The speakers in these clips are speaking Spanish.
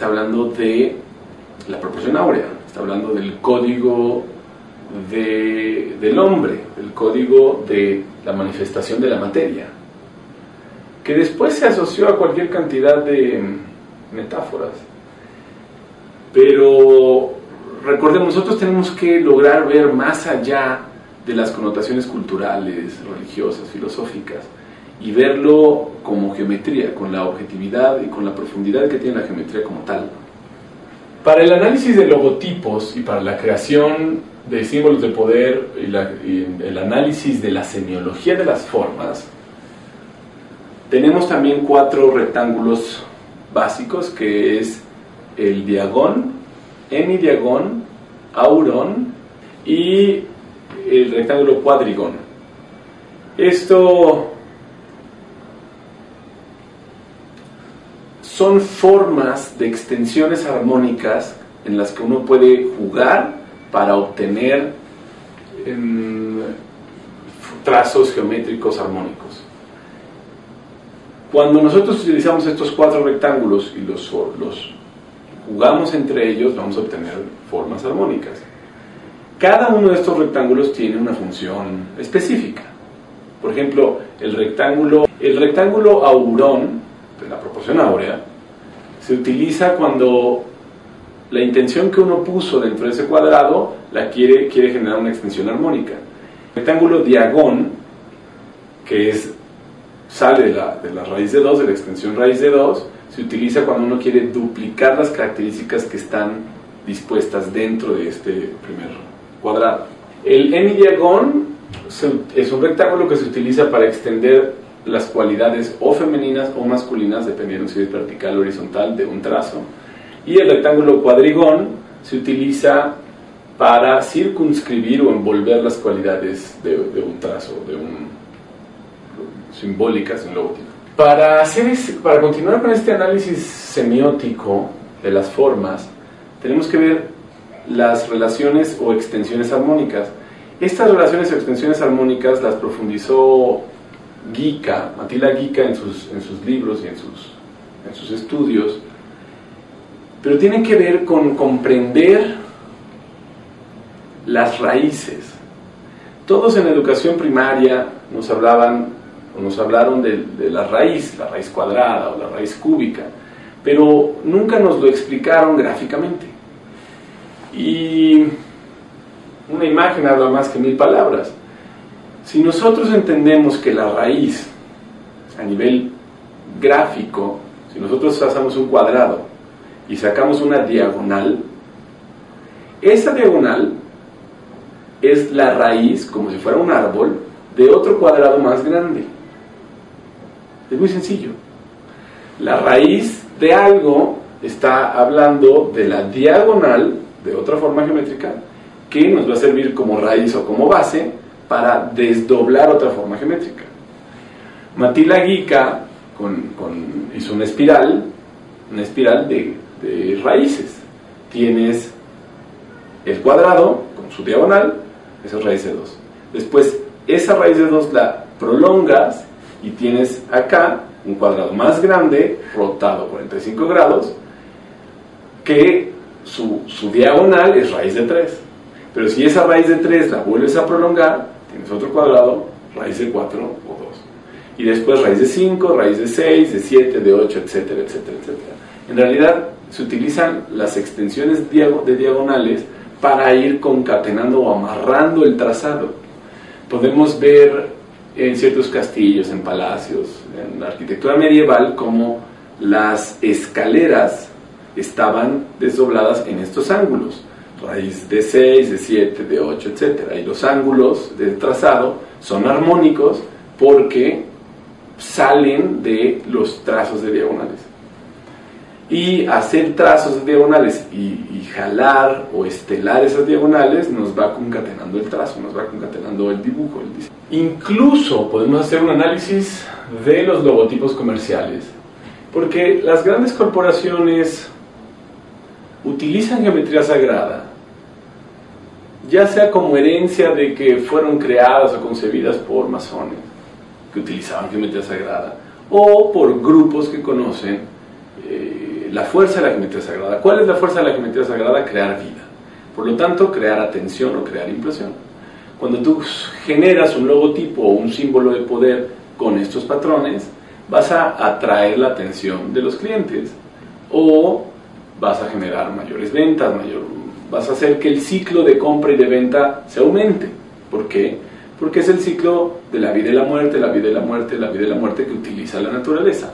está hablando de la proporción áurea, está hablando del código del hombre, el código de la manifestación de la materia, que después se asoció a cualquier cantidad de metáforas. Pero recordemos, nosotros tenemos que lograr ver más allá de las connotaciones culturales, religiosas, filosóficas, y verlo como geometría, con la objetividad y con la profundidad que tiene la geometría como tal. Para el análisis de logotipos y para la creación de símbolos de poder y el análisis de la semiología de las formas, tenemos también 4 rectángulos básicos, que es el diagón, hemidiagón, aurón y el rectángulo cuadrigón. Esto son formas de extensiones armónicas en las que uno puede jugar para obtener trazos geométricos armónicos. Cuando nosotros utilizamos estos 4 rectángulos y los jugamos entre ellos, vamos a obtener formas armónicas. Cada uno de estos rectángulos tiene una función específica. Por ejemplo, el rectángulo aurón, de la proporción áurea, se utiliza cuando la intención que uno puso dentro de ese cuadrado quiere generar una extensión armónica. El rectángulo diagón, que sale de la raíz de 2, de la extensión raíz de 2, se utiliza cuando uno quiere duplicar las características que están dispuestas dentro de este primer cuadrado. El hemidiagón es un rectángulo que se utiliza para extender las cualidades o femeninas o masculinas, dependiendo si es vertical o horizontal, de un trazo. Y el rectángulo cuadrigón se utiliza para circunscribir o envolver las cualidades de un trazo, simbólicas de un logotipo. Para continuar con este análisis semiótico de las formas, tenemos que ver las relaciones o extensiones armónicas. Estas relaciones o extensiones armónicas las profundizó Matilda Gica en sus libros y en sus estudios, pero tienen que ver con comprender las raíces. Todos en educación primaria nos hablaron de la raíz cuadrada o la raíz cúbica, pero nunca nos lo explicaron gráficamente. Y una imagen habla más que 1000 palabras. Si nosotros entendemos que la raíz, a nivel gráfico, si nosotros hacemos un cuadrado y sacamos una diagonal, esa diagonal es la raíz, como si fuera un árbol, de otro cuadrado más grande. Es muy sencillo. La raíz de algo está hablando de la diagonal de otra forma geométrica que nos va a servir como raíz o como base para desdoblar otra forma geométrica. Matilda Gica hizo una espiral de raíces. Tienes el cuadrado con su diagonal, esa es raíz de 2. Después, esa raíz de 2 la prolongas y tienes acá un cuadrado más grande, rotado 45 grados, que su diagonal es raíz de 3. Pero si esa raíz de 3 la vuelves a prolongar, tienes otro cuadrado, raíz de 4 o 2. Y después raíz de 5, raíz de 6, de 7, de 8, etcétera, etcétera, etcétera. En realidad se utilizan las extensiones de diagonales para ir concatenando o amarrando el trazado. Podemos ver en ciertos castillos, en palacios, en la arquitectura medieval, como las escaleras estaban desdobladas en estos ángulos. Raíz de 6, de 7, de 8, etc. Y los ángulos del trazado son armónicos porque salen de los trazos de diagonales. Y hacer trazos de diagonales y jalar o estelar esas diagonales nos va concatenando el trazo, nos va concatenando el dibujo, el diseño. Incluso podemos hacer un análisis de los logotipos comerciales, porque las grandes corporaciones utilizan geometría sagrada, ya sea como herencia de que fueron creadas o concebidas por masones que utilizaban geometría sagrada, o por grupos que conocen la fuerza de la geometría sagrada. ¿Cuál es la fuerza de la geometría sagrada? Crear vida. Por lo tanto, crear atención o crear impresión. Cuando tú generas un logotipo o un símbolo de poder con estos patrones, vas a atraer la atención de los clientes o vas a generar mayores ventas, vas a hacer que el ciclo de compra y de venta se aumente. ¿Por qué? Porque es el ciclo de la vida y la muerte, la vida y la muerte, la vida y la muerte que utiliza la naturaleza.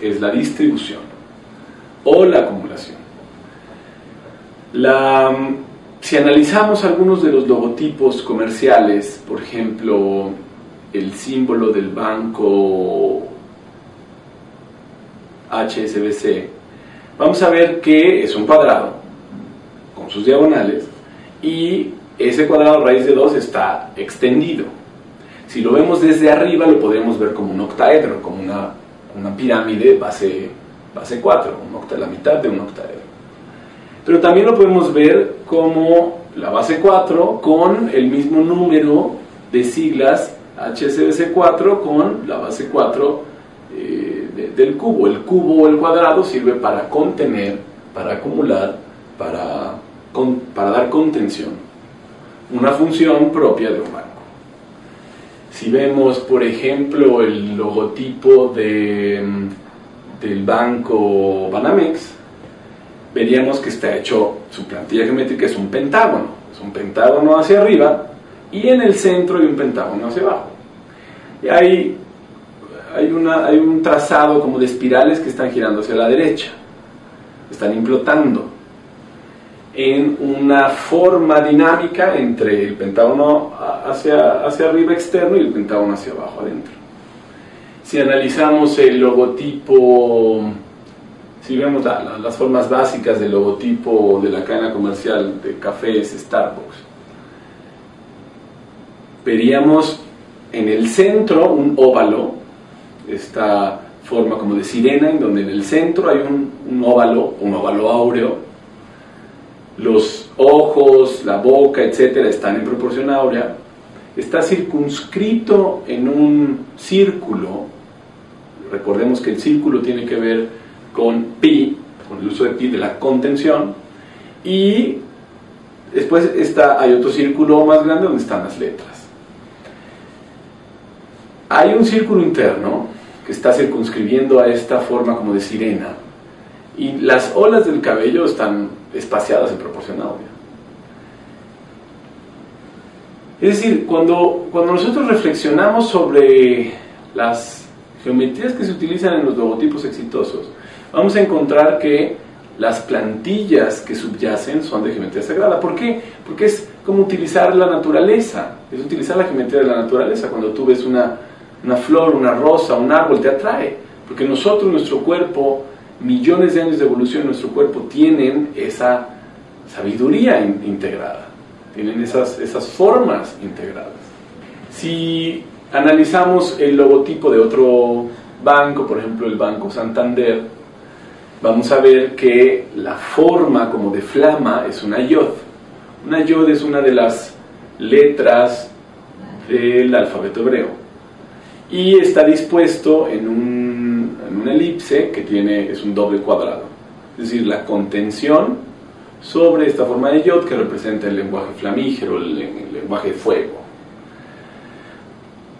Es la distribución o la acumulación. Si analizamos algunos de los logotipos comerciales, por ejemplo, el símbolo del banco HSBC, vamos a ver que es un cuadrado con sus diagonales y ese cuadrado raíz de 2 está extendido. Si lo vemos desde arriba lo podemos ver como un octaedro, como una pirámide base 4, la mitad de un octaedro. Pero también lo podemos ver como la base 4 con el mismo número de siglas HSBC 4 con la base 4 del cubo. El cubo o el cuadrado sirve para contener, para acumular, para dar contención. Una función propia de un banco. Si vemos, por ejemplo, el logotipo del banco Banamex, veríamos que está hecho, su plantilla geométrica es un pentágono hacia arriba y en el centro hay un pentágono hacia abajo. Y hay un trazado como de espirales que están girando hacia la derecha, están implotando en una forma dinámica entre el pentágono hacia arriba externo y el pentágono hacia abajo adentro. Si analizamos el logotipo, si vemos las formas básicas del logotipo de la cadena comercial de cafés Starbucks, veríamos en el centro un óvalo, esta forma como de sirena, en donde en el centro hay un óvalo áureo. Los ojos, la boca, etcétera, están en proporción áurea. Está circunscrito en un círculo. Recordemos que el círculo tiene que ver con pi, con el uso de pi de la contención. Y después hay otro círculo más grande donde están las letras. Hay un círculo interno que está circunscribiendo a esta forma como de sirena. Y las olas del cabello están espaciadas en proporción áurea. Es decir, cuando nosotros reflexionamos sobre las geometrías que se utilizan en los logotipos exitosos, vamos a encontrar que las plantillas que subyacen son de geometría sagrada. ¿Por qué? Porque es como utilizar la naturaleza, es utilizar la geometría de la naturaleza. Cuando tú ves una flor, una rosa, un árbol, te atrae, porque nosotros, nuestro cuerpo, millones de años de evolución, nuestro cuerpo tienen esa sabiduría integrada, tienen esas formas integradas. Si analizamos el logotipo de otro banco, por ejemplo el Banco Santander, vamos a ver que la forma como de flama es una yod. Una yod es una de las letras del alfabeto hebreo y está dispuesto en una elipse que es un doble cuadrado, es decir, la contención sobre esta forma de yod que representa el lenguaje flamígero, el lenguaje de fuego.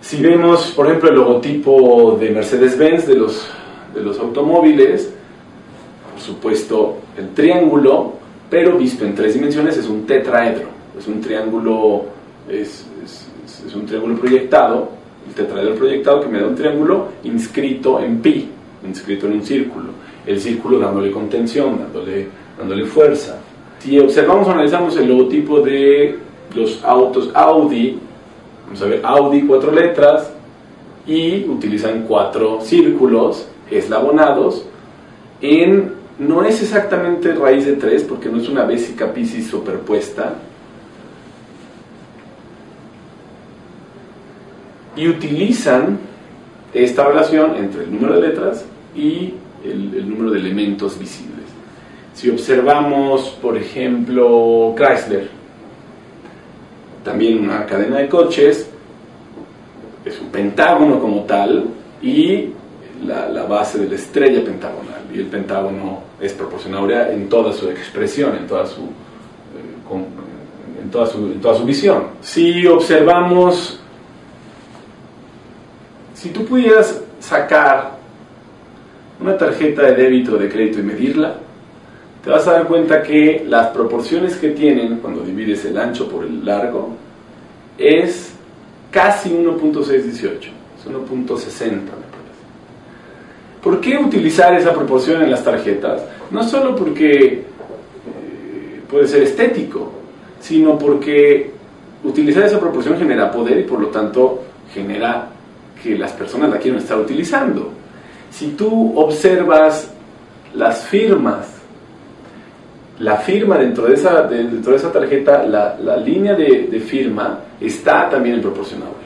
Si vemos, por ejemplo, el logotipo de Mercedes-Benz de los automóviles, por supuesto el triángulo, pero visto en 3 dimensiones, es un tetraedro, es un triángulo, es un triángulo proyectado, el tetraedro proyectado que me da un triángulo inscrito en pi, inscrito en un círculo, el círculo dándole contención, dándole fuerza. Si observamos o analizamos el logotipo de los autos Audi, vamos a ver Audi 4 letras y utilizan 4 círculos eslabonados no es exactamente raíz de 3 porque no es una vésica Piscis superpuesta, y utilizan esta relación entre el número de letras y el número de elementos visibles. Si observamos, por ejemplo, Chrysler, también una cadena de coches, es un pentágono como tal y la base de la estrella pentagonal, y el pentágono es proporción áurea en toda su expresión, en toda su visión. Si observamos, si tú pudieras sacar una tarjeta de débito o de crédito y medirla, te vas a dar cuenta que las proporciones que tienen cuando divides el ancho por el largo es casi 1.618, es 1.60 me parece. ¿Por qué utilizar esa proporción en las tarjetas? No solo porque puede ser estético, sino porque utilizar esa proporción genera poder y por lo tanto genera que las personas la quieran estar utilizando. Si tú observas las firmas, la firma dentro de esa tarjeta, la línea de firma está también en proporción áurea.